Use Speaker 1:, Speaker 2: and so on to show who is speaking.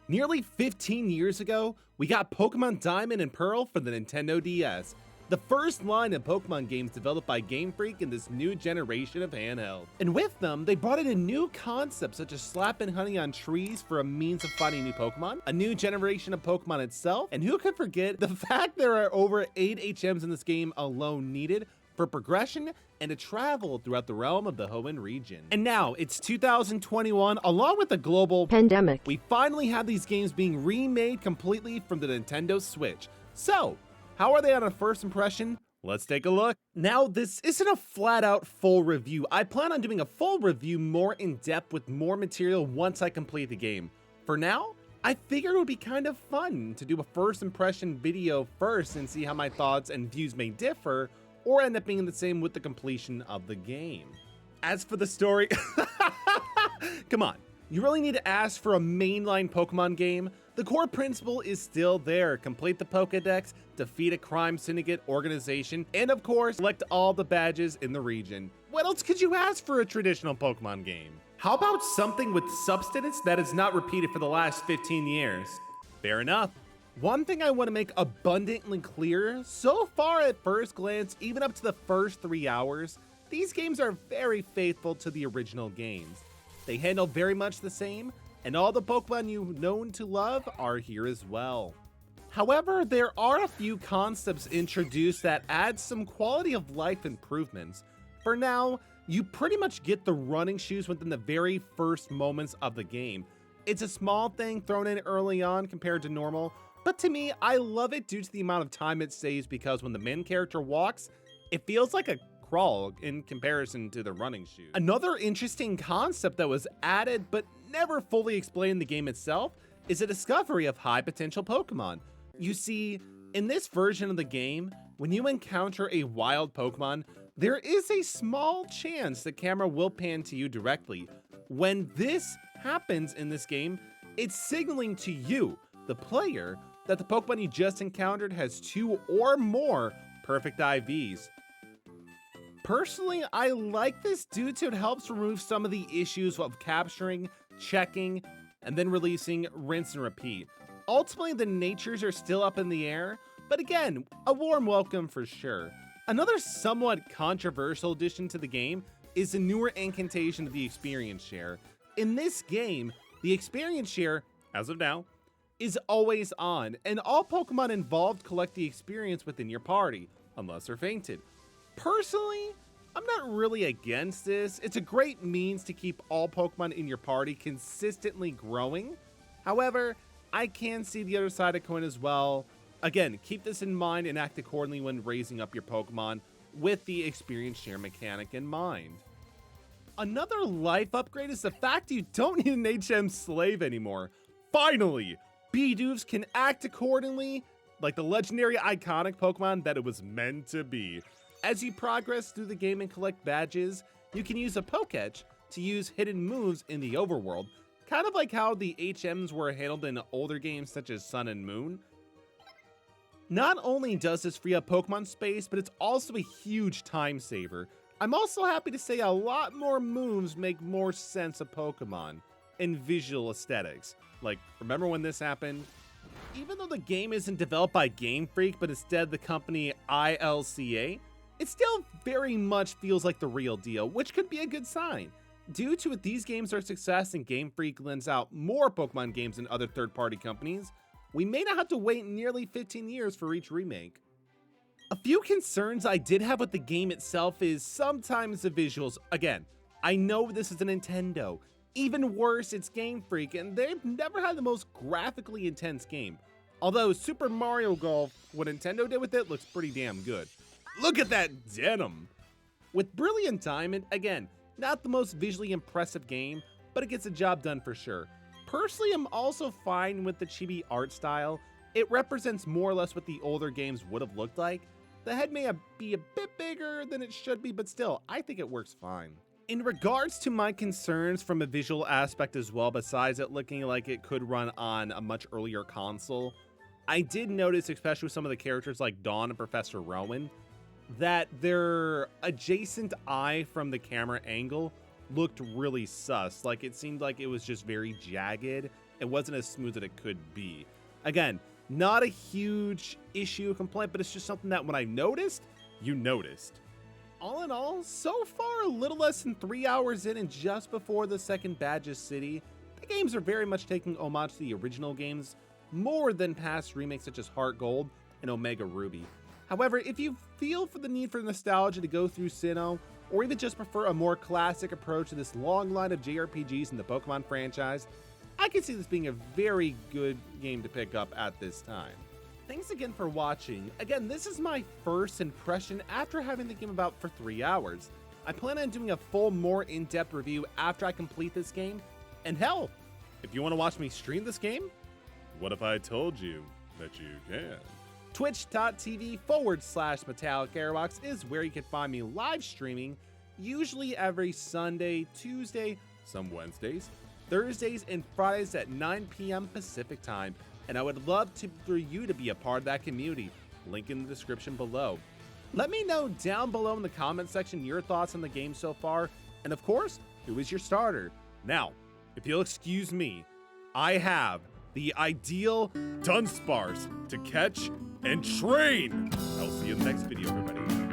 Speaker 1: Nearly 15 years ago, we got Pokemon Diamond and Pearl for the Nintendo DS, the first line of Pokemon games developed by Game Freak in this new generation of handheld. And with them, they brought in a new concept such as slapping honey on trees for a means of finding new Pokemon, a new generation of Pokemon itself, and who could forget the fact there are over 8 HMs in this game alone needed for progression and to travel throughout the realm of the Hoenn region. And now, it's 2021, along with the global
Speaker 2: pandemic.
Speaker 1: We finally have these games being remade completely from the Nintendo Switch. So, how are they on a first impression? Let's take a look. Now, this isn't a flat-out full review. I plan on doing a full review more in depth with more material once I complete the game. For now, I figured it would be kind of fun to do a first impression video first and see how my thoughts and views may differ, or end up being the same with the completion of the game. As for the story, come on, you really need to ask for a mainline Pokemon game? The core principle is still there. Complete the Pokédex, defeat a crime syndicate organization, and of course, collect all the badges in the region. What else could you ask for a traditional Pokemon game? How about something with substance that is not repeated for the last 15 years? Fair enough. One thing I want to make abundantly clear, so far at first glance, even up to the first 3 hours, these games are very faithful to the original games. They handle very much the same, and all the Pokemon you've known to love are here as well. However, there are a few concepts introduced that add some quality of life improvements. For now, you pretty much get the running shoes within the very first moments of the game. It's a small thing thrown in early on compared to normal, but to me, I love it due to the amount of time it saves because when the main character walks, it feels like a crawl in comparison to the running shoe. Another interesting concept that was added but never fully explained in the game itself is a discovery of high potential Pokemon. You see, in this version of the game, when you encounter a wild Pokemon, there is a small chance the camera will pan to you directly. When this happens in this game, it's signaling to you, the player, that the Pokemon you just encountered has 2 or more perfect IVs. Personally, I like this due to it helps remove some of the issues of capturing, checking, and then releasing rinse and repeat. Ultimately, the natures are still up in the air, but again, a warm welcome for sure. Another somewhat controversial addition to the game is the newer incantation of the experience share. In this game, the experience share, as of now, is always on, and all Pokemon involved collect the experience within your party, unless they're fainted. Personally, I'm not really against this. It's a great means to keep all Pokemon in your party consistently growing. However, I can see the other side of the coin as well. Again, keep this in mind and act accordingly when raising up your Pokemon with the experience share mechanic in mind. Another life upgrade is the fact you don't need an HM slave anymore. Finally! Bdubs can act accordingly like the legendary iconic Pokemon that it was meant to be. As you progress through the game and collect badges, you can use a Poketch to use hidden moves in the overworld, kind of like how the HMs were handled in older games such as Sun and Moon. Not only does this free up Pokemon space, but it's also a huge time saver. I'm also happy to say a lot more moves make more sense of Pokemon and visual aesthetics. Like, remember when this happened? Even though the game isn't developed by Game Freak, but instead the company ILCA, it still very much feels like the real deal, which could be a good sign. Due to these games are success and Game Freak lends out more Pokemon games than other third-party companies, we may not have to wait nearly 15 years for each remake. A few concerns I did have with the game itself is sometimes the visuals. Again, I know this is a Nintendo. Even worse, it's Game Freak, and they've never had the most graphically intense game. Although Super Mario Golf, what Nintendo did with it, looks pretty damn good. Look at that denim! With Brilliant Diamond, again, not the most visually impressive game, but it gets the job done for sure. Personally, I'm also fine with the chibi art style. It represents more or less what the older games would have looked like. The head may be a bit bigger than it should be, but still, I think it works fine. In regards to my concerns from a visual aspect as well, besides it looking like it could run on a much earlier console, I did notice, especially with some of the characters like Dawn and Professor Rowan, that their adjacent eye from the camera angle looked really sus. Like, it seemed like it was just very jagged it wasn't as smooth as it could be. Again, not a huge issue or complaint, but it's just something that when I noticed, you noticed. All in all, so far a little less than 3 hours in and just before the second Badges City, the games are very much taking homage to the original games, more than past remakes such as Heart Gold and Omega Ruby. However, if you feel for the need for nostalgia to go through Sinnoh, or even just prefer a more classic approach to this long line of JRPGs in the Pokemon franchise, I can see this being a very good game to pick up at this time. Thanks again for watching. Again, this is my first impression after having the game about for 3 hours. I plan on doing a full, more in-depth review after I complete this game, and hell, if you want to watch me stream this game, what if I told you that you can? Twitch.tv/Metallic Aerox is where you can find me live streaming, usually every Sunday, Tuesday, some Wednesdays, Thursdays, and Fridays at 9 p.m. Pacific time, and I would love for you to be a part of that community. Link in the description below. Let me know down below in the comment section your thoughts on the game so far, and of course, who is your starter? Now, if you'll excuse me, I have the ideal Dunsparce to catch and train. I'll see you in the next video, everybody.